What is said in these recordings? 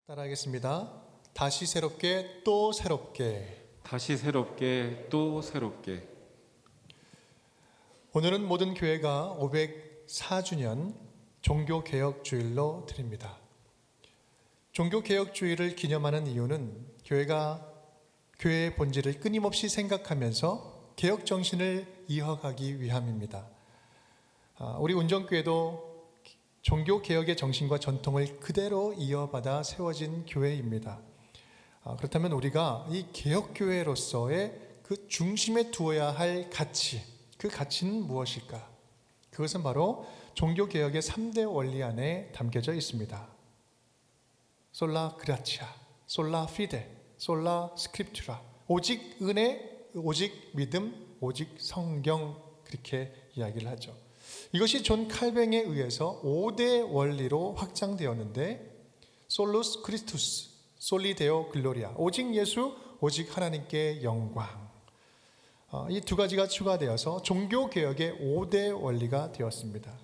따라하겠습니다. 다시 새롭게 또 새롭게. 다시 새롭게 또 새롭게. 오늘은 모든 교회가 504주년 종교개혁주일로 드립니다. 종교개혁주일을 기념하는 이유는 교회가 교회의 본질을 끊임없이 생각하면서 개혁정신을 이어가기 위함입니다. 우리 운정교회도 종교개혁의 정신과 전통을 그대로 이어받아 세워진 교회입니다. 그렇다면 우리가 이 개혁교회로서의 그 중심에 두어야 할 가치, 그 가치는 무엇일까? 그것은 바로 종교개혁의 3대 원리 안에 담겨져 있습니다. 솔라 그라치아, 솔라 피데, 솔라 스크립투라. 오직 은혜, 오직 믿음, 오직 성경, 그렇게 이야기를 하죠. 이것이 존 칼뱅에 의해서 5대 원리로 확장되었는데, 솔루스 크리스투스, 솔리 데오 글로리아, 오직 예수, 오직 하나님께 영광. 이 두 가지가 추가되어서 종교개혁의 5대 원리가 되었습니다.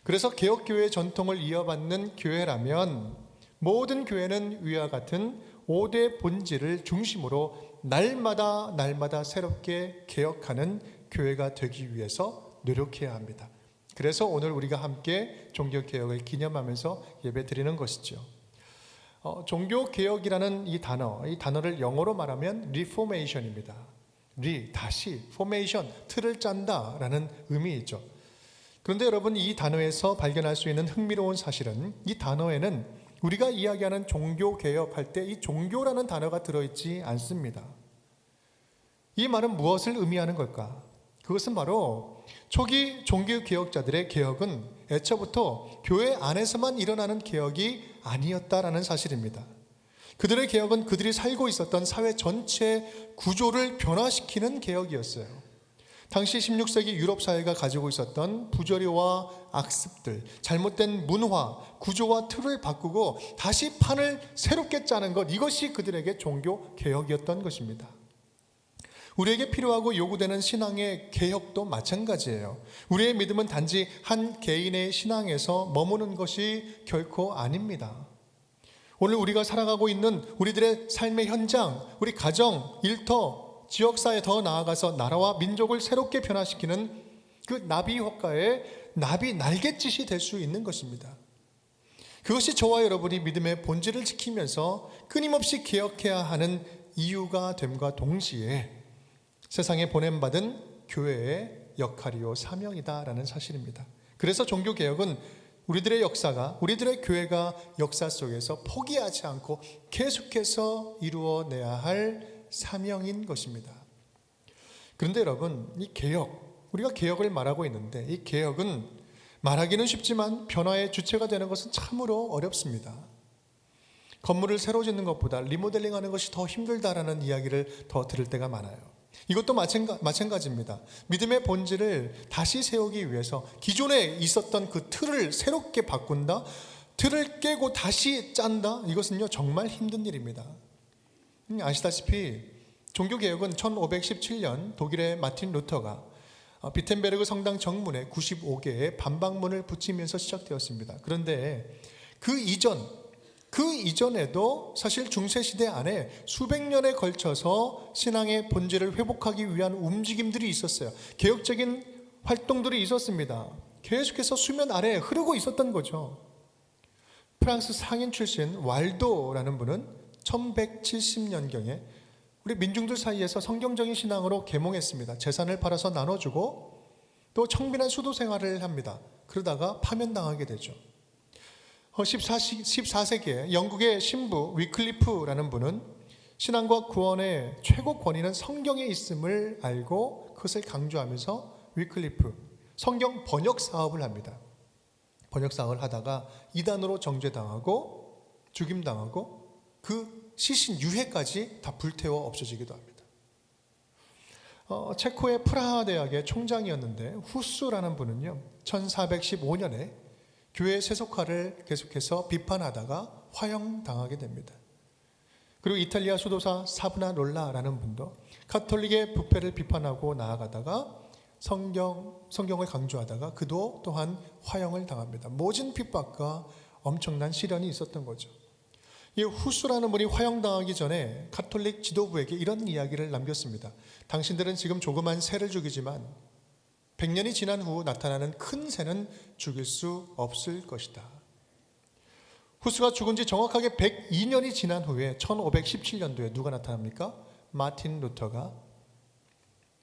그래서 개혁교회의 전통을 이어받는 교회라면 모든 교회는 위와 같은 5대 본질을 중심으로 날마다 새롭게 개혁하는 교회가 되기 위해서 노력해야 합니다. 그래서 오늘 우리가 함께 종교개혁을 기념하면서 예배드리는 것이죠. 종교개혁이라는 이 단어를 영어로 말하면 리포메이션입니다. 다시, 포메이션, 틀을 짠다라는 의미이죠. 그런데 여러분, 이 단어에서 발견할 수 있는 흥미로운 사실은 이 단어에는 우리가 이야기하는 종교개혁할 때 이 종교라는 단어가 들어있지 않습니다. 이 말은 무엇을 의미하는 걸까? 그것은 바로 초기 종교개혁자들의 개혁은 애초부터 교회 안에서만 일어나는 개혁이 아니었다라는 사실입니다. 그들의 개혁은 그들이 살고 있었던 사회 전체 구조를 변화시키는 개혁이었어요. 당시 16세기 유럽 사회가 가지고 있었던 부조리와 악습들, 잘못된 문화, 구조와 틀을 바꾸고 다시 판을 새롭게 짜는 것, 이것이 그들에게 종교 개혁이었던 것입니다. 우리에게 필요하고 요구되는 신앙의 개혁도 마찬가지예요. 우리의 믿음은 단지 한 개인의 신앙에서 머무는 것이 결코 아닙니다. 오늘 우리가 살아가고 있는 우리들의 삶의 현장, 우리 가정, 일터, 지역사회, 더 나아가서 나라와 민족을 새롭게 변화시키는 그 나비 효과의 나비 날갯짓이 될 수 있는 것입니다. 그것이 저와 여러분이 믿음의 본질을 지키면서 끊임없이 개혁해야 하는 이유가 됨과 동시에 세상에 보냄받은 교회의 역할이요 사명이다라는 사실입니다. 그래서 종교개혁은 우리들의 역사가, 우리들의 교회가 역사 속에서 포기하지 않고 계속해서 이루어내야 할 사명인 것입니다. 그런데 여러분, 이 개혁, 우리가 개혁을 말하고 있는데 이 개혁은 말하기는 쉽지만 변화의 주체가 되는 것은 참으로 어렵습니다. 건물을 새로 짓는 것보다 리모델링하는 것이 더 힘들다라는 이야기를 더 들을 때가 많아요. 이것도 마찬가지입니다. 믿음의 본질을 다시 세우기 위해서 기존에 있었던 그 틀을 새롭게 바꾼다, 틀을 깨고 다시 짠다, 이것은요 정말 힘든 일입니다. 아시다시피 종교개혁은 1517년 독일의 마틴 루터가 비텐베르그 성당 정문에 95개의 반박문을 붙이면서 시작되었습니다. 그런데 그 이전에도 사실 중세시대 안에 수백 년에 걸쳐서 신앙의 본질을 회복하기 위한 움직임들이 있었어요. 개혁적인 활동들이 있었습니다. 계속해서 수면 아래에 흐르고 있었던 거죠. 프랑스 상인 출신 왈도라는 분은 1170년경에 우리 민중들 사이에서 성경적인 신앙으로 계몽했습니다. 재산을 팔아서 나눠주고 또 청빈한 수도 생활을 합니다. 그러다가 파면당하게 되죠. 14세기에 영국의 신부 위클리프라는 분은 신앙과 구원의 최고 권위는 성경에 있음을 알고 그것을 강조하면서 위클리프 성경 번역 사업을 합니다. 번역 사업을 하다가 이단으로 정죄당하고 죽임당하고 그 시신 유해까지 다 불태워 없어지기도 합니다. 체코의 프라하 대학의 총장이었는데 후스라는 분은요 1415년에 교회 세속화를 계속해서 비판하다가 화형당하게 됩니다. 그리고 이탈리아 수도사 사브나롤라라는 분도 가톨릭의 부패를 비판하고 나아가다가 성경을 강조하다가 그도 또한 화형을 당합니다. 모진 핍박과 엄청난 시련이 있었던 거죠. 이 후스라는 분이 화형당하기 전에 가톨릭 지도부에게 이런 이야기를 남겼습니다. 당신들은 지금 조그만 새를 죽이지만 100년이 지난 후 나타나는 큰 새는 죽일 수 없을 것이다. 후스가 죽은 지 정확하게 102년이 지난 후에 1517년도에 누가 나타납니까? 마틴 루터가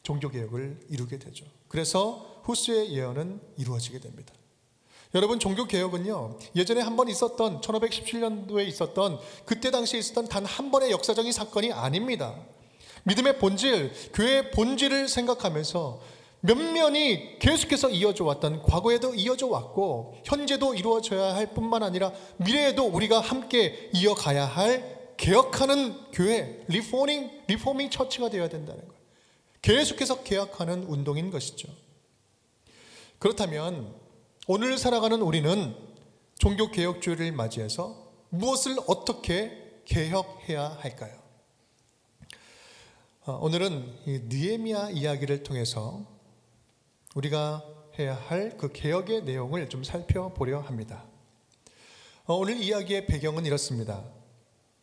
종교개혁을 이루게 되죠. 그래서 후스의 예언은 이루어지게 됩니다. 여러분, 종교개혁은요, 예전에 한 번 있었던 1517년도에 있었던 그때 당시에 있었던 단 한 번의 역사적인 사건이 아닙니다. 믿음의 본질, 교회의 본질을 생각하면서 면면이 계속해서 이어져 왔던, 과거에도 이어져 왔고 현재도 이루어져야 할 뿐만 아니라 미래에도 우리가 함께 이어가야 할 개혁하는 교회, 리포밍 처치가 되어야 된다는 거예요. 계속해서 개혁하는 운동인 것이죠. 그렇다면 오늘 살아가는 우리는 종교개혁주의를 맞이해서 무엇을 어떻게 개혁해야 할까요? 오늘은 이 느헤미야 이야기를 통해서 우리가 해야 할 그 개혁의 내용을 좀 살펴보려 합니다. 오늘 이야기의 배경은 이렇습니다.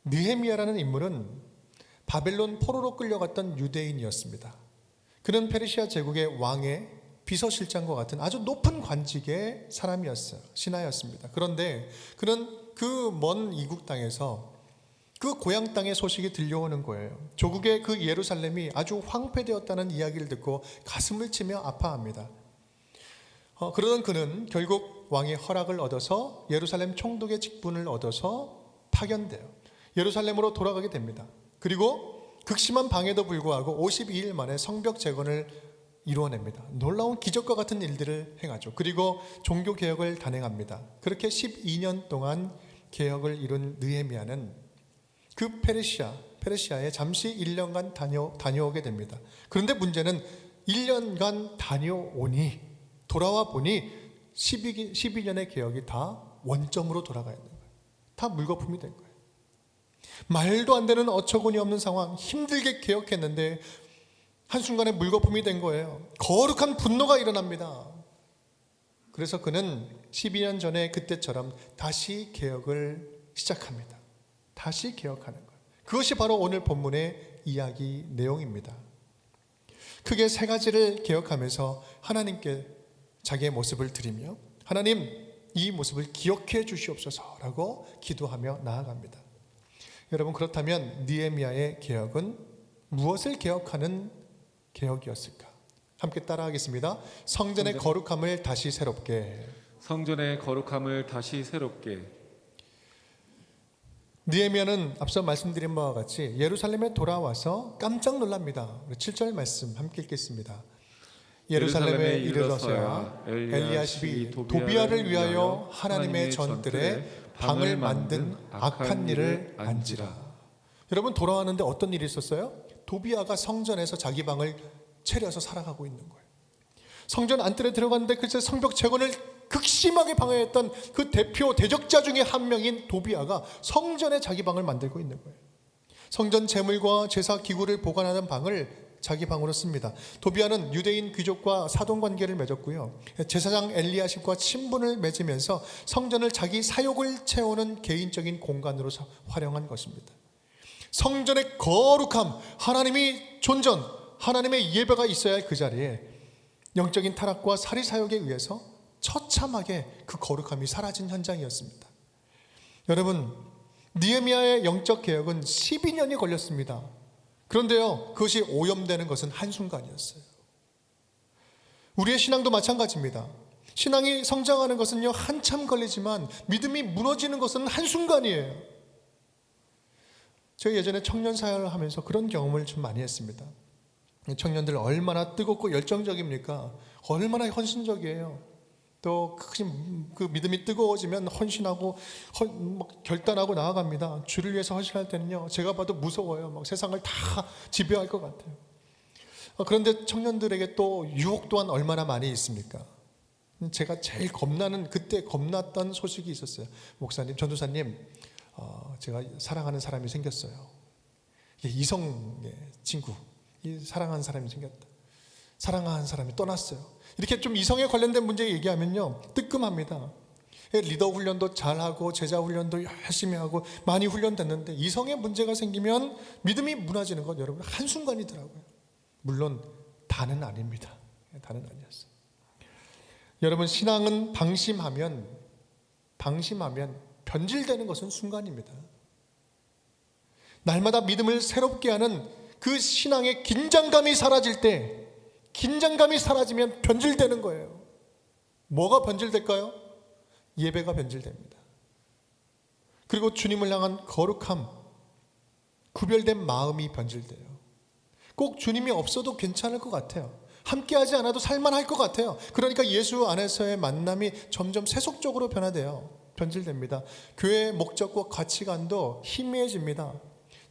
느헤미야라는 인물은 바벨론 포로로 끌려갔던 유대인이었습니다. 그는 페르시아 제국의 왕의 비서실장과 같은 아주 높은 관직의 사람이었어요. 신하였습니다. 그런데 그는 그 먼 이국 땅에서 그 고향 땅의 소식이 들려오는 거예요. 조국의 그 예루살렘이 아주 황폐되었다는 이야기를 듣고 가슴을 치며 아파합니다. 그러던 그는 결국 왕의 허락을 얻어서 예루살렘 총독의 직분을 얻어서 파견돼요. 예루살렘으로 돌아가게 됩니다. 그리고 극심한 방해도 불구하고 52일 만에 성벽 재건을 이루어냅니다. 놀라운 기적과 같은 일들을 행하죠. 그리고 종교개혁을 단행합니다. 그렇게 12년 동안 개혁을 이룬 느헤미야는 그 페르시아에 잠시 1년간 다녀오게 됩니다. 그런데 문제는 1년간 다녀오니 돌아와 보니 12년의 개혁이 다 원점으로 돌아가 있는 거예요. 다 물거품이 된 거예요. 말도 안 되는 어처구니 없는 상황, 힘들게 개혁했는데 한순간에 물거품이 된 거예요. 거룩한 분노가 일어납니다. 그래서 그는 12년 전에 그때처럼 다시 개혁을 시작합니다. 다시 개혁하는 것. 그것이 바로 오늘 본문의 이야기 내용입니다. 크게 세 가지를 개혁하면서 하나님께 자기의 모습을 드리며 하나님 이 모습을 기억해 주시옵소서라고 기도하며 나아갑니다. 여러분, 그렇다면 느헤미야의 개혁은 무엇을 개혁하는 개혁이었을까? 함께 따라하겠습니다. 성전의 거룩함을 다시 새롭게. 성전의 거룩함을 다시 새롭게. 느헤미야는 앞서 말씀드린 바와 같이 예루살렘에 돌아와서 깜짝 놀랍니다. 7절 말씀 함께 읽겠습니다. 예루살렘에 이르러서야 엘리야십이 도비아를 위하여 하나님의 전뜰에 방을 만든 악한 일을 안지라. 여러분, 돌아왔는데 어떤 일이 있었어요? 도비아가 성전에서 자기 방을 차려서 살아가고 있는 거예요. 성전 안뜰에 들어갔는데 글쎄 성벽 재건을 극심하게 방해했던 그 대표 대적자 중에 한 명인 도비아가 성전에 자기 방을 만들고 있는 거예요. 성전 제물과 제사 기구를 보관하는 방을 자기 방으로 씁니다. 도비아는 유대인 귀족과 사돈 관계를 맺었고요. 제사장 엘리야십과 친분을 맺으면서 성전을 자기 사욕을 채우는 개인적인 공간으로 활용한 것입니다. 성전의 거룩함, 하나님이 존전, 하나님의 예배가 있어야 할 그 자리에 영적인 타락과 사리사욕에 의해서 처참하게 그 거룩함이 사라진 현장이었습니다. 여러분, 느헤미야의 영적 개혁은 12년이 걸렸습니다. 그런데요, 그것이 오염되는 것은 한순간이었어요. 우리의 신앙도 마찬가지입니다. 신앙이 성장하는 것은요, 한참 걸리지만 믿음이 무너지는 것은 한순간이에요. 제가 예전에 청년 사역을 하면서 그런 경험을 좀 많이 했습니다. 청년들 얼마나 뜨겁고 열정적입니까? 얼마나 헌신적이에요. 또 그 믿음이 뜨거워지면 헌신하고 결단하고 나아갑니다. 주를 위해서 헌신할 때는요, 제가 봐도 무서워요. 막 세상을 다 지배할 것 같아요. 그런데 청년들에게 또 유혹 또한 얼마나 많이 있습니까? 제가 제일 그때 겁났던 소식이 있었어요. 목사님, 전도사님, 제가 사랑하는 사람이 생겼어요. 이성의 친구, 사랑하는 사람이 생겼다. 사랑하는 사람이 떠났어요. 이렇게 좀 이성에 관련된 문제 얘기하면요, 뜨끔합니다. 리더 훈련도 잘하고 제자 훈련도 열심히 하고 많이 훈련됐는데 이성에 문제가 생기면 믿음이 무너지는 건 여러분 한순간이더라고요. 물론 다는 아닙니다. 다는 아니었어요. 여러분 신앙은 방심하면 변질되는 것은 순간입니다. 날마다 믿음을 새롭게 하는 그 신앙의 긴장감이 사라질 때, 긴장감이 사라지면 변질되는 거예요. 뭐가 변질될까요? 예배가 변질됩니다. 그리고 주님을 향한 거룩함, 구별된 마음이 변질돼요. 꼭 주님이 없어도 괜찮을 것 같아요. 함께하지 않아도 살만할 것 같아요. 그러니까 예수 안에서의 만남이 점점 세속적으로 변질됩니다. 교회의 목적과 가치관도 희미해집니다.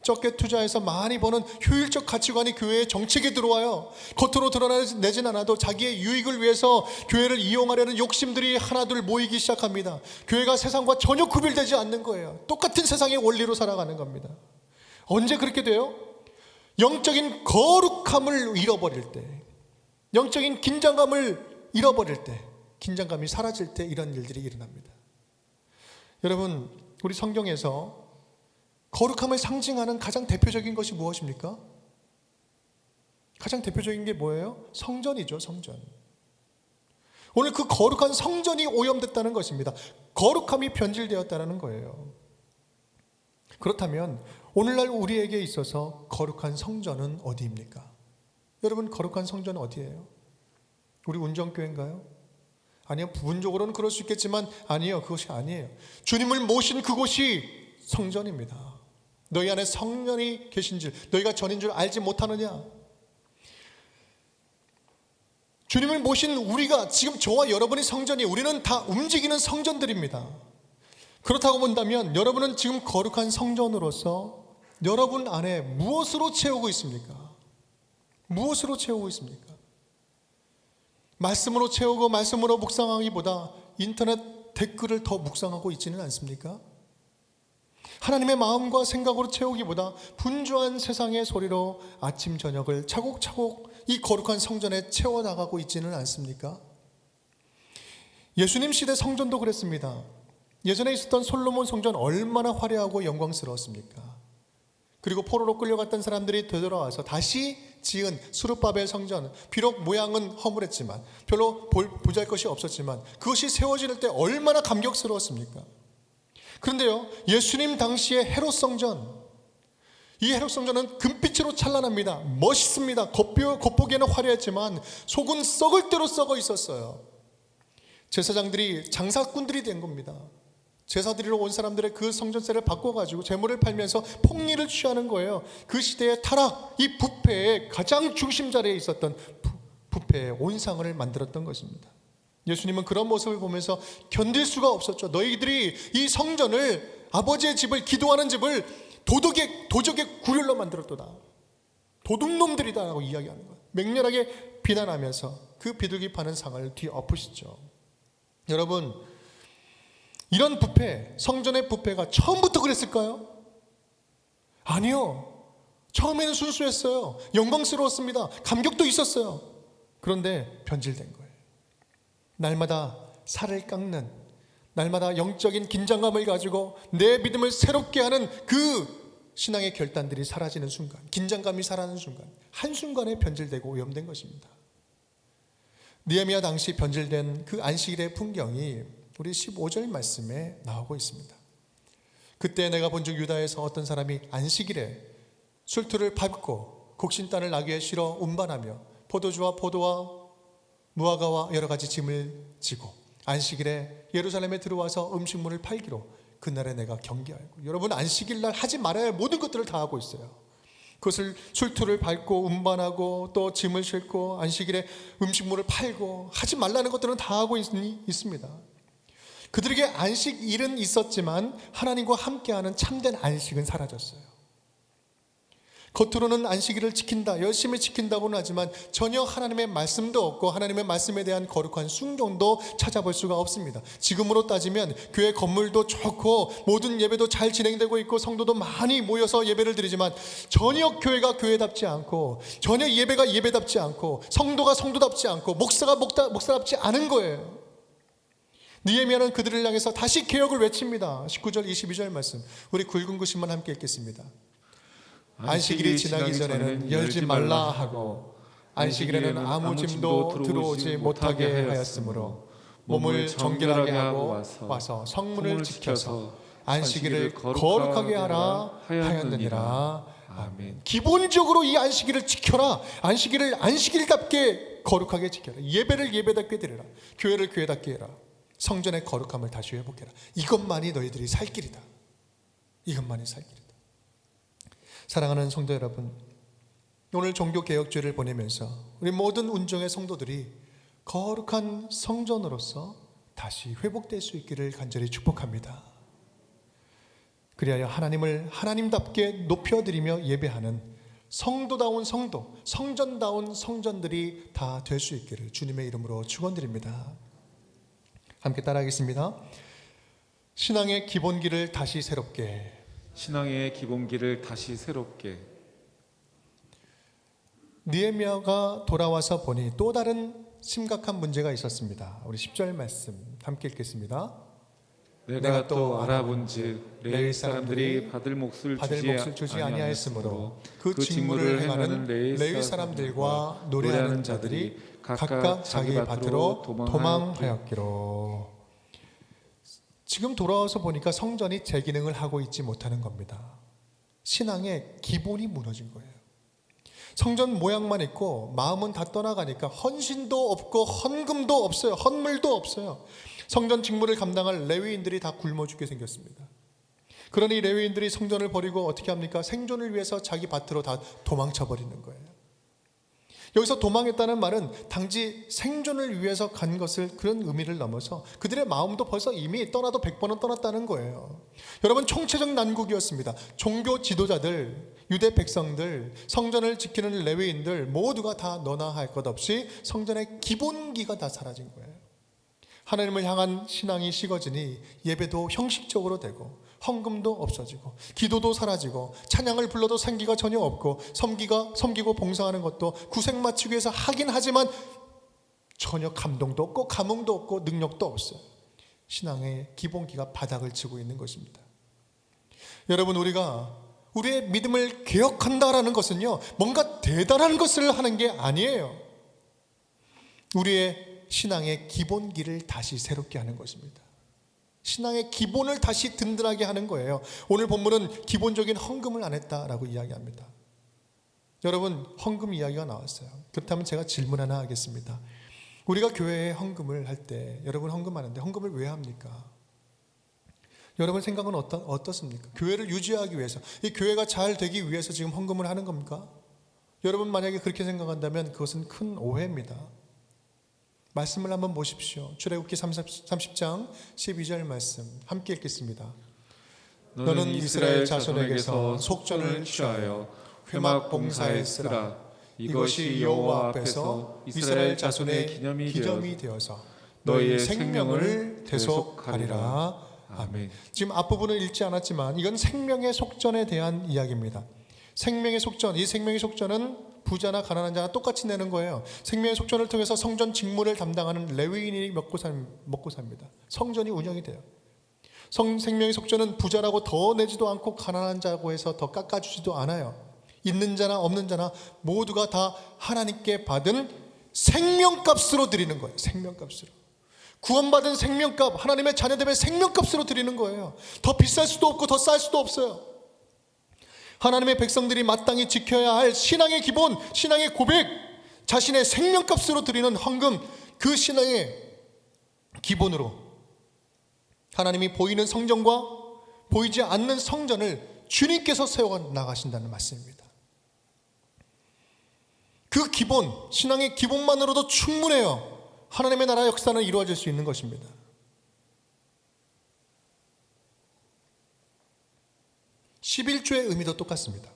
적게 투자해서 많이 버는 효율적 가치관이 교회의 정책에 들어와요. 겉으로 드러내진 않아도 자기의 유익을 위해서 교회를 이용하려는 욕심들이 하나둘 모이기 시작합니다. 교회가 세상과 전혀 구별되지 않는 거예요. 똑같은 세상의 원리로 살아가는 겁니다. 언제 그렇게 돼요? 영적인 거룩함을 잃어버릴 때, 영적인 긴장감을 잃어버릴 때, 긴장감이 사라질 때 이런 일들이 일어납니다. 여러분, 우리 성경에서 거룩함을 상징하는 가장 대표적인 것이 무엇입니까? 가장 대표적인 게 뭐예요? 성전이죠, 성전. 오늘 그 거룩한 성전이 오염됐다는 것입니다. 거룩함이 변질되었다는 거예요. 그렇다면 오늘날 우리에게 있어서 거룩한 성전은 어디입니까? 여러분, 거룩한 성전은 어디예요? 우리 운정교회인가요? 아니요, 부분적으로는 그럴 수 있겠지만 아니요, 그것이 아니에요. 주님을 모신 그곳이 성전입니다. 너희 안에 성령이 계신 줄 너희가 전인 줄 알지 못하느냐? 주님을 모신 우리가 지금 저와 여러분이 성전이, 우리는 다 움직이는 성전들입니다. 그렇다고 본다면 여러분은 지금 거룩한 성전으로서 여러분 안에 무엇으로 채우고 있습니까? 무엇으로 채우고 있습니까? 말씀으로 채우고 말씀으로 묵상하기보다 인터넷 댓글을 더 묵상하고 있지는 않습니까? 하나님의 마음과 생각으로 채우기보다 분주한 세상의 소리로 아침 저녁을 차곡차곡 이 거룩한 성전에 채워나가고 있지는 않습니까? 예수님 시대 성전도 그랬습니다. 예전에 있었던 솔로몬 성전 얼마나 화려하고 영광스러웠습니까? 그리고 포로로 끌려갔던 사람들이 되돌아와서 다시 지은 수르바벨 성전, 비록 모양은 허물했지만 별로 보잘것이 없었지만 그것이 세워질 때 얼마나 감격스러웠습니까? 그런데요, 예수님 당시의 헤롯 성전, 이 헤롯 성전은 금빛으로 찬란합니다. 멋있습니다. 겉보기에는 화려했지만 속은 썩을 대로 썩어 있었어요. 제사장들이 장사꾼들이 된 겁니다. 제사 드리러 온 사람들의 그 성전세를 바꿔가지고 재물을 팔면서 폭리를 취하는 거예요. 그 시대의 타락, 이 부패의 가장 중심 자리에 있었던 부패의 온상을 만들었던 것입니다. 예수님은 그런 모습을 보면서 견딜 수가 없었죠. 너희들이 이 성전을, 아버지의 집을, 기도하는 집을 도적의 구렬로 만들었도다. 도둑놈들이다 라고 이야기하는 거예요. 맹렬하게 비난하면서 그 비둘기 파는 상을 뒤엎으시죠. 여러분, 이런 부패, 성전의 부패가 처음부터 그랬을까요? 아니요. 처음에는 순수했어요. 영광스러웠습니다. 감격도 있었어요. 그런데 변질된 거예요. 날마다 살을 깎는, 날마다 영적인 긴장감을 가지고 내 믿음을 새롭게 하는 그 신앙의 결단들이 사라지는 순간, 긴장감이 사라지는 순간, 한순간에 변질되고 오염된 것입니다. 느헤미야 당시 변질된 그 안식일의 풍경이 우리 15절 말씀에 나오고 있습니다. 그때 내가 본즉 유다에서 어떤 사람이 안식일에 술투를 밟고 곡신단을 나귀에 실어 운반하며 포도주와 포도와 무화과와 여러 가지 짐을 지고 안식일에 예루살렘에 들어와서 음식물을 팔기로 그날에 내가 경계하고. 여러분, 안식일날 하지 말아야 할 모든 것들을 다 하고 있어요. 그것을 술투를 밟고 운반하고 또 짐을 싣고 안식일에 음식물을 팔고 하지 말라는 것들은 다 하고 있습니다. 그들에게 안식일은 있었지만 하나님과 함께하는 참된 안식은 사라졌어요. 겉으로는 안식일을 지킨다, 열심히 지킨다고는 하지만 전혀 하나님의 말씀도 없고 하나님의 말씀에 대한 거룩한 순종도 찾아볼 수가 없습니다. 지금으로 따지면 교회 건물도 좋고 모든 예배도 잘 진행되고 있고 성도도 많이 모여서 예배를 드리지만 전혀 교회가 교회답지 않고 전혀 예배가 예배답지 않고 성도가 성도답지 않고 목사가 목사답지 않은 거예요. 느헤미야는 그들을 향해서 다시 개혁을 외칩니다. 19절 22절 말씀, 우리 굵은 글씨만 함께 읽겠습니다. 안식일이 지나기 전에는 열지 말라 하고 안식일에는 아무 짐도 들어오지 못하게 하였으므로 몸을 정결하게 하고 와서 성문을 지켜서 안식일을 거룩하게 하라 하였느니라. 아멘. 기본적으로 이 안식일을 지켜라. 안식일을 안식일답게 거룩하게 지켜라. 예배를 예배답게 드려라. 교회를 교회답게 해라. 성전의 거룩함을 다시 회복해라. 이것만이 너희들이 살 길이다. 이것만이 살 길이다. 사랑하는 성도 여러분, 오늘 종교개혁주의를 보내면서 우리 모든 운종의 성도들이 거룩한 성전으로서 다시 회복될 수 있기를 간절히 축복합니다. 그리하여 하나님을 하나님답게 높여드리며 예배하는 성도다운 성도, 성전다운 성전들이 다 될 수 있기를 주님의 이름으로 축원드립니다. 함께 따라하겠습니다. 신앙의 기본기를 다시 새롭게. 신앙의 기본기를 다시 새롭게. 느헤미야가 돌아와서 보니 또 다른 심각한 문제가 있었습니다. 우리 10절 말씀 함께 읽겠습니다. 내가 또 알아본즉 레위 사람들이 받을 몫을 주지 아니하였으므로 그 직무를 행하는 레위 사람들과 노래하는 자들이 각각 자기 밭으로 도망하였기로. 지금 돌아와서 보니까 성전이 제 기능을 하고 있지 못하는 겁니다. 신앙의 기본이 무너진 거예요. 성전 모양만 있고 마음은 다 떠나가니까 헌신도 없고 헌금도 없어요. 헌물도 없어요. 성전 직무를 감당할 레위인들이 다 굶어 죽게 생겼습니다. 그러니 레위인들이 성전을 버리고 어떻게 합니까? 생존을 위해서 자기 밭으로 다 도망쳐 버리는 거예요. 여기서 도망했다는 말은 단지 생존을 위해서 간 것을, 그런 의미를 넘어서 그들의 마음도 벌써 이미 떠나도 100번은 떠났다는 거예요. 여러분, 총체적 난국이었습니다. 종교 지도자들, 유대 백성들, 성전을 지키는 레위인들 모두가 다 너나 할 것 없이 성전의 기본기가 다 사라진 거예요. 하나님을 향한 신앙이 식어지니 예배도 형식적으로 되고 헌금도 없어지고 기도도 사라지고 찬양을 불러도 생기가 전혀 없고 섬기고 봉사하는 것도 구색 맞추기 위해서 하긴 하지만 전혀 감동도 없고 감흥도 없고 능력도 없어요. 신앙의 기본기가 바닥을 치고 있는 것입니다. 여러분, 우리가 우리의 믿음을 개혁한다라는 것은요, 뭔가 대단한 것을 하는 게 아니에요. 우리의 신앙의 기본기를 다시 새롭게 하는 것입니다. 신앙의 기본을 다시 든든하게 하는 거예요. 오늘 본문은 기본적인 헌금을 안 했다라고 이야기합니다. 여러분, 헌금 이야기가 나왔어요. 그렇다면 제가 질문 하나 하겠습니다. 우리가 교회에 헌금을 할 때, 여러분 헌금하는데 헌금을 왜 합니까? 여러분 생각은 어떻습니까? 교회를 유지하기 위해서, 이 교회가 잘 되기 위해서 지금 헌금을 하는 겁니까? 여러분 만약에 그렇게 생각한다면 그것은 큰 오해입니다. 말씀을 한번 보십시오. 출애굽기 30장 12절 말씀 함께 읽겠습니다. 너는 이스라엘 자손에게서 속전을 취하여 회막 봉사에 쓰라. 이것이 여호와 앞에서 이스라엘 자손의 기념이 되어서 너희의 생명을 대속하리라. 아멘. 지금 앞부분을 읽지 않았지만 이건 생명의 속전에 대한 이야기입니다. 생명의 속전, 이 생명의 속전은 부자나 가난한 자나 똑같이 내는 거예요. 생명의 속전을 통해서 성전 직무를 담당하는 레위인이 먹고 삽니다. 성전이 운영이 돼요. 생명의 속전은 부자라고 더 내지도 않고 가난한 자고 해서 더 깎아주지도 않아요. 있는 자나 없는 자나 모두가 다 하나님께 받은 생명값으로 드리는 거예요. 생명값으로. 구원받은 생명값, 하나님의 자녀됨의 생명값으로 드리는 거예요. 더 비쌀 수도 없고 더 쌀 수도 없어요. 하나님의 백성들이 마땅히 지켜야 할 신앙의 기본, 신앙의 고백, 자신의 생명값으로 드리는 헌금, 그 신앙의 기본으로 하나님이 보이는 성전과 보이지 않는 성전을 주님께서 세워 나가신다는 말씀입니다. 그 기본, 신앙의 기본만으로도 충분해요. 하나님의 나라 역사는 이루어질 수 있는 것입니다. 11조의 의미도 똑같습니다.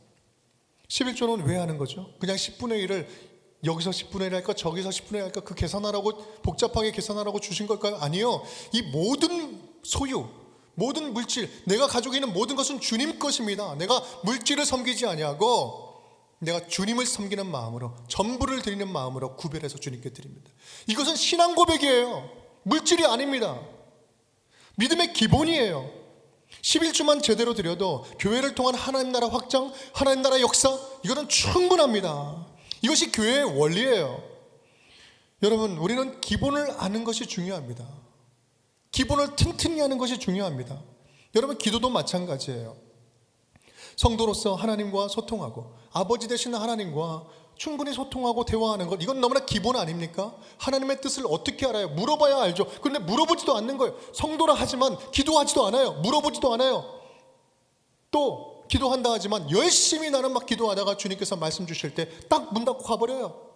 11조는 왜 하는 거죠? 그냥 10분의 1을 여기서 10분의 1 할까 저기서 10분의 1 할까 그 계산하라고 복잡하게 계산하라고 주신 걸까요? 아니요. 이 모든 소유, 모든 물질, 내가 가지고 있는 모든 것은 주님 것입니다. 내가 물질을 섬기지 아니하고 내가 주님을 섬기는 마음으로, 전부를 드리는 마음으로 구별해서 주님께 드립니다. 이것은 신앙 고백이에요. 물질이 아닙니다. 믿음의 기본이에요. 11주만 제대로 드려도 교회를 통한 하나님 나라 확장, 하나님 나라 역사, 이거는 충분합니다. 이것이 교회의 원리예요. 여러분, 우리는 기본을 아는 것이 중요합니다. 기본을 튼튼히 하는 것이 중요합니다. 여러분, 기도도 마찬가지예요. 성도로서 하나님과 소통하고 아버지 되신 하나님과 충분히 소통하고 대화하는 것, 이건 너무나 기본 아닙니까? 하나님의 뜻을 어떻게 알아요? 물어봐야 알죠. 그런데 물어보지도 않는 거예요. 성도라 하지만 기도하지도 않아요. 물어보지도 않아요. 또 기도한다 하지만 열심히 나는 막 기도하다가 주님께서 말씀 주실 때 딱 문 닫고 가버려요.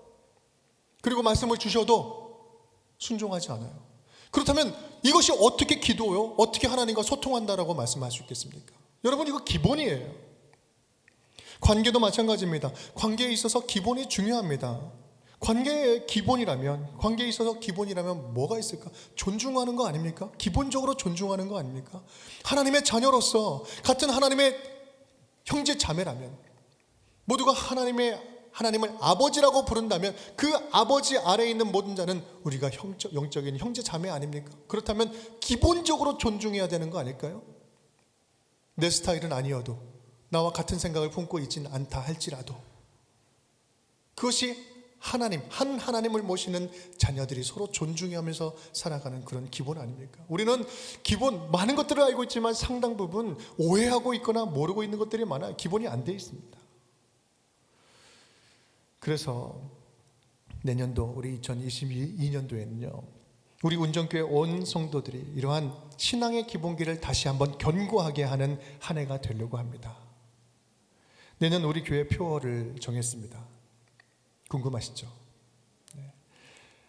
그리고 말씀을 주셔도 순종하지 않아요. 그렇다면 이것이 어떻게 기도요? 어떻게 하나님과 소통한다라고 말씀할 수 있겠습니까? 여러분, 이거 기본이에요. 관계도 마찬가지입니다. 관계에 있어서 기본이 중요합니다. 관계의 기본이라면, 관계에 있어서 기본이라면 뭐가 있을까? 존중하는 거 아닙니까? 기본적으로 존중하는 거 아닙니까? 하나님의 자녀로서 같은 하나님의 형제 자매라면, 모두가 하나님을 아버지라고 부른다면 그 아버지 아래에 있는 모든 자는 우리가 영적인 형제 자매 아닙니까? 그렇다면 기본적으로 존중해야 되는 거 아닐까요? 내 스타일은 아니어도, 나와 같은 생각을 품고 있진 않다 할지라도, 그것이 하나님, 한 하나님을 모시는 자녀들이 서로 존중하면서 살아가는 그런 기본 아닙니까? 우리는 기본, 많은 것들을 알고 있지만 상당 부분 오해하고 있거나 모르고 있는 것들이 많아요. 기본이 안 돼 있습니다. 그래서 내년도, 우리 2022년도에는요, 우리 운정교회 온 성도들이 이러한 신앙의 기본기를 다시 한번 견고하게 하는 한 해가 되려고 합니다. 내년 우리 교회 표어를 정했습니다. 궁금하시죠? 네.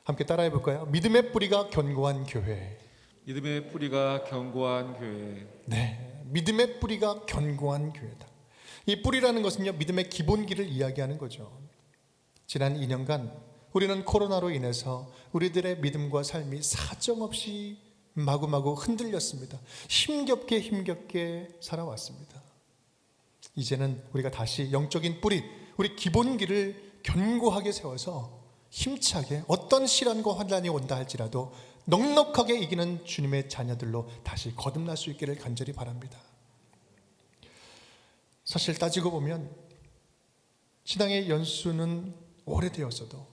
함께 따라해 볼까요? 믿음의 뿌리가 견고한 교회. 믿음의 뿌리가 견고한 교회. 네, 믿음의 뿌리가 견고한 교회다. 이 뿌리라는 것은요, 믿음의 기본기를 이야기하는 거죠. 지난 2년간 우리는 코로나로 인해서 우리들의 믿음과 삶이 사정없이 마구마구 흔들렸습니다. 힘겹게 살아왔습니다. 이제는 우리가 다시 영적인 뿌리, 우리 기본기를 견고하게 세워서 힘차게 어떤 시련과 환난이 온다 할지라도 넉넉하게 이기는 주님의 자녀들로 다시 거듭날 수 있기를 간절히 바랍니다. 사실 따지고 보면 신앙의 연수는 오래되었어도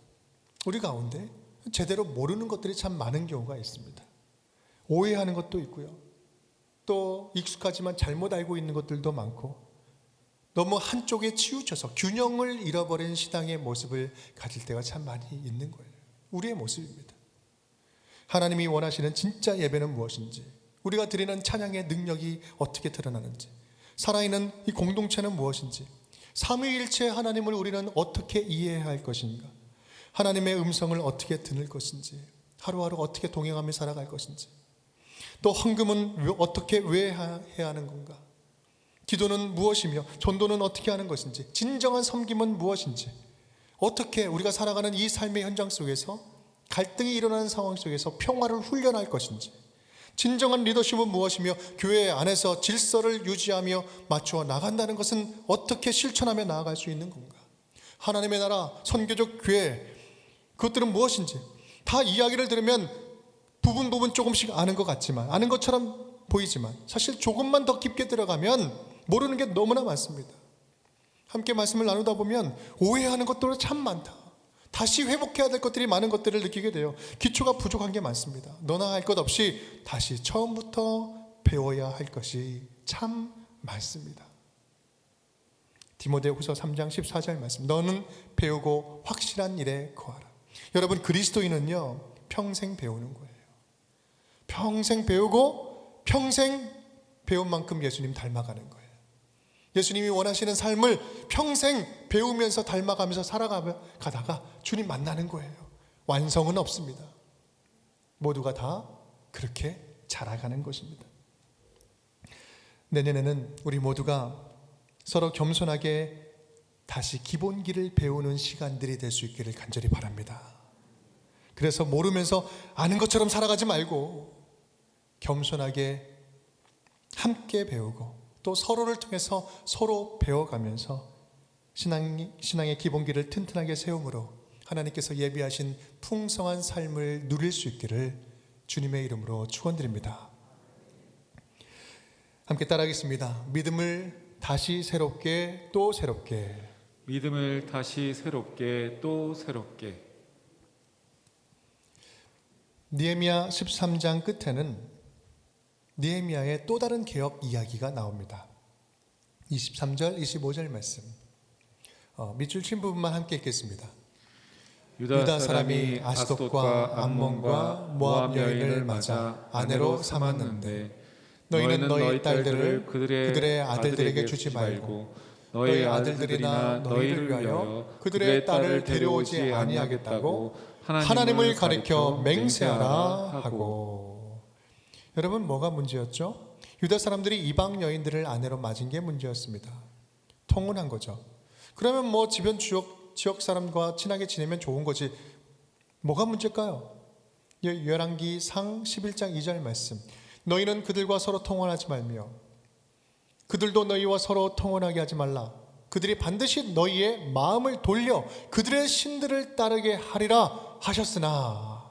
우리 가운데 제대로 모르는 것들이 참 많은 경우가 있습니다. 오해하는 것도 있고요, 또 익숙하지만 잘못 알고 있는 것들도 많고, 너무 한쪽에 치우쳐서 균형을 잃어버린 신앙의 모습을 가질 때가 참 많이 있는 거예요. 우리의 모습입니다. 하나님이 원하시는 진짜 예배는 무엇인지, 우리가 드리는 찬양의 능력이 어떻게 드러나는지, 살아있는 이 공동체는 무엇인지, 삼위일체 하나님을 우리는 어떻게 이해해야 할 것인가, 하나님의 음성을 어떻게 들을 것인지, 하루하루 어떻게 동행하며 살아갈 것인지, 또 헌금은 어떻게 왜 해야 하는 건가, 기도는 무엇이며 전도는 어떻게 하는 것인지, 진정한 섬김은 무엇인지, 어떻게 우리가 살아가는 이 삶의 현장 속에서 갈등이 일어나는 상황 속에서 평화를 훈련할 것인지, 진정한 리더십은 무엇이며 교회 안에서 질서를 유지하며 맞추어 나간다는 것은 어떻게 실천하며 나아갈 수 있는 건가, 하나님의 나라, 선교적 교회, 그것들은 무엇인지 다 이야기를 들으면 부분 조금씩 아는 것 같지만, 아는 것처럼 보이지만 사실 조금만 더 깊게 들어가면 모르는 게 너무나 많습니다. 함께 말씀을 나누다 보면 오해하는 것도 참 많다, 다시 회복해야 될 것들이 많은 것들을 느끼게 돼요. 기초가 부족한 게 많습니다. 너나 할 것 없이 다시 처음부터 배워야 할 것이 참 많습니다. 디모데후서 3장 14절 말씀, 너는 배우고 확실한 일에 거하라. 여러분, 그리스도인은요 평생 배우는 거예요. 평생 배우고 평생 배운 만큼 예수님 닮아가는 거예요. 예수님이 원하시는 삶을 평생 배우면서 닮아가면서 살아가다가 주님 만나는 거예요. 완성은 없습니다. 모두가 다 그렇게 자라가는 것입니다. 내년에는 우리 모두가 서로 겸손하게 다시 기본기를 배우는 시간들이 될 수 있기를 간절히 바랍니다. 그래서 모르면서 아는 것처럼 살아가지 말고 겸손하게 함께 배우고, 또 서로를 통해서 서로 배워가면서 신앙의 기본기를 튼튼하게 세움으로 하나님께서 예비하신 풍성한 삶을 누릴 수 있기를 주님의 이름으로 축원드립니다. 함께 따라하겠습니다. 믿음을 다시 새롭게 또 새롭게. 믿음을 다시 새롭게 또 새롭게. 느헤미야 13장 끝에는 느헤미야의 또 다른 개혁 이야기가 나옵니다. 23절, 25절 말씀. 밑줄 친 부분만 함께 읽겠습니다. 유다 사람이 아스돗과 암몬과 모압 여인을 맞아 아내로 삼았는데 너희는 너희 딸들을 그들의 아들들에게 주지 말고 너희 아들들이나 너희를 위하여 그들의 딸을 데려오지 아니하겠다고 하나님을 가리켜 맹세하라 하고. 여러분, 뭐가 문제였죠? 유다 사람들이 이방 여인들을 아내로 맞은 게 문제였습니다. 통혼한 거죠. 그러면 뭐 주변 지역 사람과 친하게 지내면 좋은 거지. 뭐가 문제일까요? 열왕기 상 11장 2절 말씀. 너희는 그들과 서로 통혼하지 말며 그들도 너희와 서로 통혼하게 하지 말라. 그들이 반드시 너희의 마음을 돌려 그들의 신들을 따르게 하리라 하셨으나.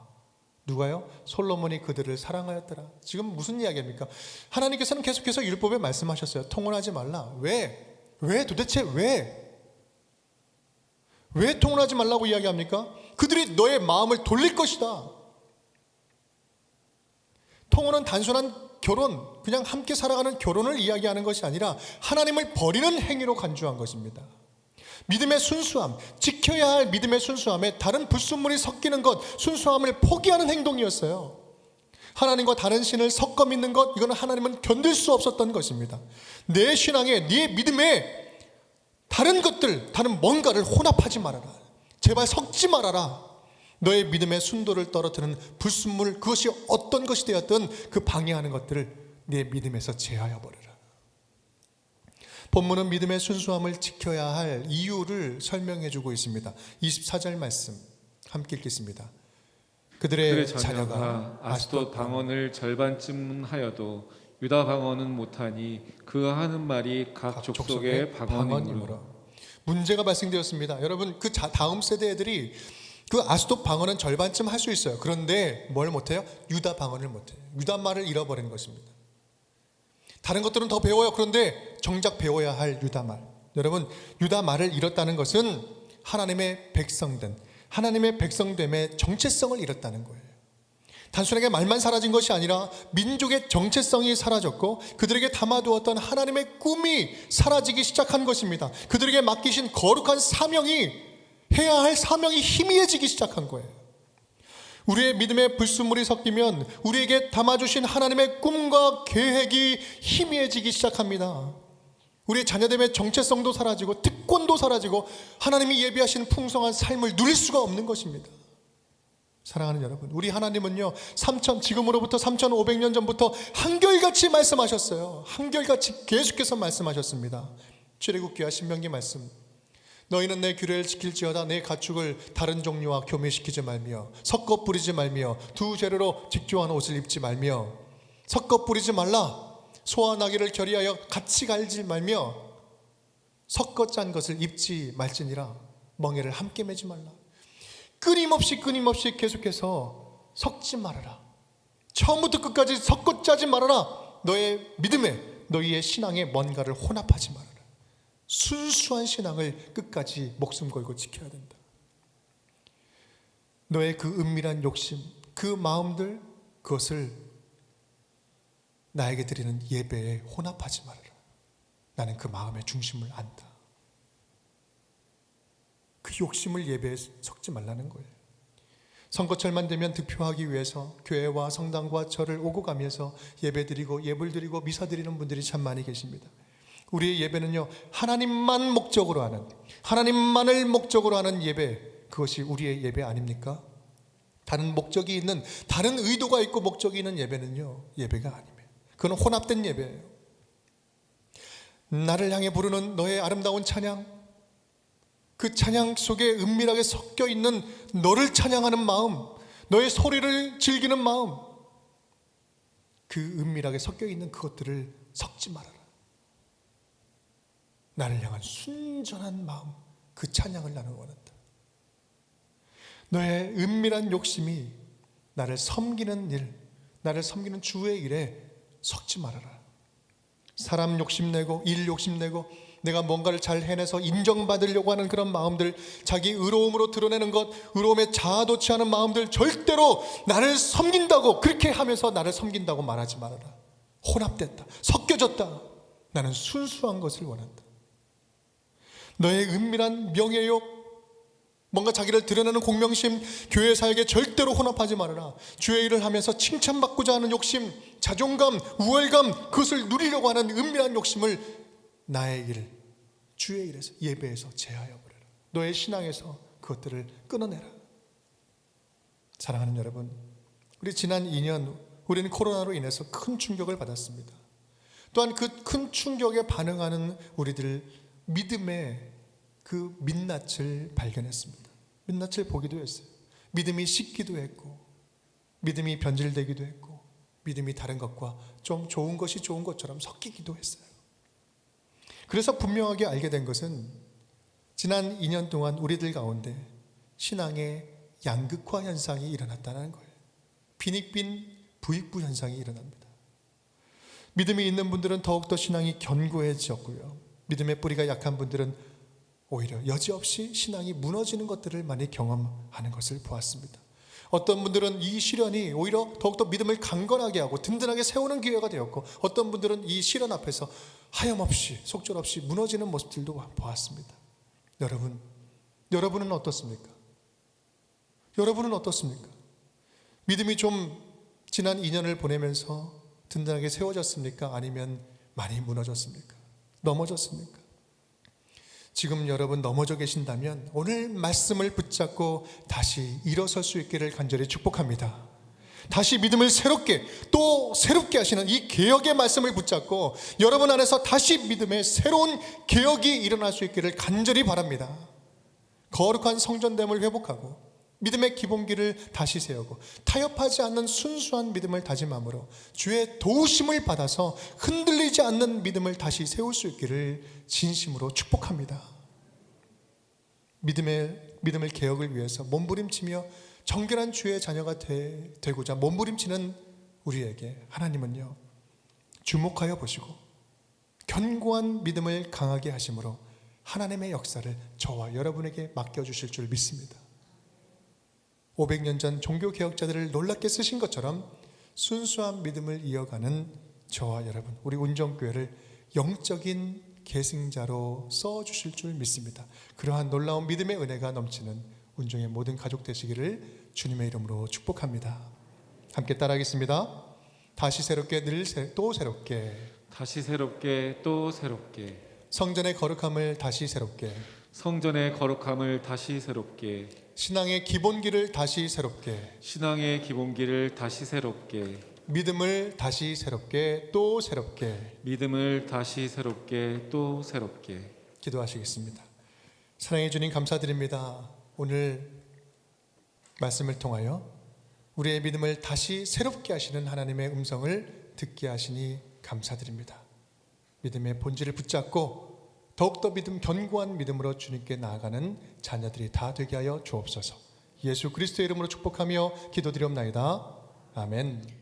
누가요? 솔로몬이 그들을 사랑하였더라. 지금 무슨 이야기입니까? 하나님께서는 계속해서 율법에 말씀하셨어요. 통혼하지 말라. 왜 도대체 왜 통혼하지 말라고 이야기합니까? 그들이 너의 마음을 돌릴 것이다. 통혼은 단순한 결혼, 그냥 함께 살아가는 결혼을 이야기하는 것이 아니라 하나님을 버리는 행위로 간주한 것입니다. 믿음의 순수함, 지켜야 할 믿음의 순수함에 다른 불순물이 섞이는 것, 순수함을 포기하는 행동이었어요. 하나님과 다른 신을 섞어 믿는 것, 이거는 하나님은 견딜 수 없었던 것입니다. 내 신앙에, 네 믿음에 다른 것들, 다른 뭔가를 혼합하지 말아라. 제발 섞지 말아라. 너의 믿음의 순도를 떨어뜨리는 불순물, 그것이 어떤 것이 되었든 그 방해하는 것들을 네 믿음에서 제하여 버려라. 본문은 믿음의 순수함을 지켜야 할 이유를 설명해 주고 있습니다. 24절 말씀 함께 읽겠습니다. 그들의 자녀가 아스돗 방언을 절반쯤 하여도 유다 방언은 못하니 그 하는 말이 각 족속의 방언이므로. 문제가 발생되었습니다. 여러분, 그 다음 세대 애들이 그 아스돗 방언은 절반쯤 할 수 있어요. 그런데 뭘 못해요? 유다 방언을 못해요. 유다 말을 잃어버리는 것입니다. 다른 것들은 더 배워요. 그런데 정작 배워야 할 유다 말. 여러분, 유다 말을 잃었다는 것은 하나님의 백성됨의 정체성을 잃었다는 거예요. 단순하게 말만 사라진 것이 아니라 민족의 정체성이 사라졌고 그들에게 담아두었던 하나님의 꿈이 사라지기 시작한 것입니다. 그들에게 맡기신 거룩한 사명이, 해야 할 사명이 희미해지기 시작한 거예요. 우리의 믿음의 불순물이 섞이면 우리에게 담아주신 하나님의 꿈과 계획이 희미해지기 시작합니다. 우리의 자녀됨의 정체성도 사라지고 특권도 사라지고 하나님이 예비하신 풍성한 삶을 누릴 수가 없는 것입니다. 사랑하는 여러분, 우리 하나님은요, 지금으로부터 3,500년 전부터 한결같이 말씀하셨어요. 한결같이 계속해서 말씀하셨습니다. 출애굽기와 신명기 말씀. 너희는 내 규례를 지킬지어다. 내 가축을 다른 종류와 교미시키지 말며 섞어 뿌리지 말며 두 재료로 직조한 옷을 입지 말며 섞어 뿌리지 말라. 소와 나귀를 결의하여 같이 갈지 말며 섞어 짠 것을 입지 말지니라. 멍에를 함께 매지 말라. 끊임없이 계속해서 섞지 말아라. 처음부터 끝까지 섞어 짜지 말아라. 너의 믿음에, 너희의 신앙에 뭔가를 혼합하지 말아라. 순수한 신앙을 끝까지 목숨 걸고 지켜야 된다. 너의 그 은밀한 욕심, 그 마음들, 그것을 나에게 드리는 예배에 혼합하지 말아라. 나는 그 마음의 중심을 안다. 그 욕심을 예배에 섞지 말라는 거예요. 선거철만 되면 득표하기 위해서 교회와 성당과 절을 오고 가면서 예배드리고 예불드리고 미사드리는 분들이 참 많이 계십니다. 우리의 예배는요, 하나님만 목적으로 하는, 하나님만을 목적으로 하는 예배, 그것이 우리의 예배 아닙니까? 다른 목적이 있는, 다른 의도가 있고 목적이 있는 예배는요, 예배가 아닙니다. 그건 혼합된 예배예요. 나를 향해 부르는 너의 아름다운 찬양, 그 찬양 속에 은밀하게 섞여 있는 너를 찬양하는 마음, 너의 소리를 즐기는 마음, 그 은밀하게 섞여 있는 그것들을 섞지 말아라. 나를 향한 순전한 마음, 그 찬양을 나는 원한다. 너의 은밀한 욕심이 나를 섬기는 일, 나를 섬기는 주의 일에 섞지 말아라. 사람 욕심내고 일 욕심내고 내가 뭔가를 잘 해내서 인정받으려고 하는 그런 마음들, 자기 의로움으로 드러내는 것, 의로움에 자아도취 하는 마음들, 절대로 나를 섬긴다고, 그렇게 하면서 나를 섬긴다고 말하지 말아라. 혼합됐다, 섞여졌다. 나는 순수한 것을 원한다. 너의 은밀한 명예욕, 뭔가 자기를 드러내는 공명심, 교회 사역에 절대로 혼합하지 말아라. 주의 일을 하면서 칭찬받고자 하는 욕심, 자존감, 우월감, 그것을 누리려고 하는 은밀한 욕심을 나의 일, 주의 일에서, 예배에서 제하여 버려라. 너의 신앙에서 그것들을 끊어내라. 사랑하는 여러분, 우리 지난 2년 우리는 코로나로 인해서 큰 충격을 받았습니다. 또한 그 큰 충격에 반응하는 우리들 믿음의 그 민낯을 발견했습니다. 민낯을 보기도 했어요. 믿음이 식기도 했고, 믿음이 변질되기도 했고, 믿음이 다른 것과 좀 좋은 것이 좋은 것처럼 섞이기도 했어요. 그래서 분명하게 알게 된 것은 지난 2년 동안 우리들 가운데 신앙의 양극화 현상이 일어났다는 거예요. 빈익빈 부익부 현상이 일어납니다. 믿음이 있는 분들은 더욱더 신앙이 견고해졌고요. 믿음의 뿌리가 약한 분들은 오히려 여지없이 신앙이 무너지는 것들을 많이 경험하는 것을 보았습니다. 어떤 분들은 이 시련이 오히려 더욱더 믿음을 강건하게 하고 든든하게 세우는 기회가 되었고, 어떤 분들은 이 시련 앞에서 하염없이 속절없이 무너지는 모습들도 보았습니다. 여러분은 어떻습니까? 여러분은 어떻습니까? 믿음이 좀 지난 2년을 보내면서 든든하게 세워졌습니까? 아니면 많이 무너졌습니까? 넘어졌습니까? 지금 여러분 넘어져 계신다면 오늘 말씀을 붙잡고 다시 일어설 수 있기를 간절히 축복합니다. 다시 믿음을 새롭게 또 새롭게 하시는 이 개혁의 말씀을 붙잡고 여러분 안에서 다시 믿음의 새로운 개혁이 일어날 수 있기를 간절히 바랍니다. 거룩한 성전됨을 회복하고 믿음의 기본기를 다시 세우고 타협하지 않는 순수한 믿음을 다짐함으로 주의 도우심을 받아서 흔들리지 않는 믿음을 다시 세울 수 있기를 진심으로 축복합니다. 믿음의 개혁을 위해서 몸부림치며 정결한 주의 자녀가 되고자 몸부림치는 우리에게 하나님은요, 주목하여 보시고 견고한 믿음을 강하게 하심으로 하나님의 역사를 저와 여러분에게 맡겨주실 줄 믿습니다. 500년 전 종교개혁자들을 놀랍게 쓰신 것처럼 순수한 믿음을 이어가는 저와 여러분, 우리 운정교회를 영적인 계승자로 써주실 줄 믿습니다. 그러한 놀라운 믿음의 은혜가 넘치는 운정의 모든 가족 되시기를 주님의 이름으로 축복합니다. 함께 따라하겠습니다. 다시 새롭게 또 새롭게, 다시 새롭게 또 새롭게, 성전의 거룩함을 다시 새롭게, 성전의 거룩함을 다시 새롭게, 신앙의 기본기를 다시 새롭게, 신앙의 기본기를 다시 새롭게, 믿음을 다시 새롭게 또 새롭게, 믿음을 다시 새롭게 또 새롭게. 기도하시겠습니다. 사랑해 주님 감사드립니다. 오늘 말씀을 통하여 우리의 믿음을 다시 새롭게 하시는 하나님의 음성을 듣게 하시니 감사드립니다. 믿음의 본질을 붙잡고 더욱더 견고한 믿음으로 주님께 나아가는 자녀들이 다 되게 하여 주옵소서. 예수 그리스도의 이름으로 축복하며 기도드리옵나이다. 아멘.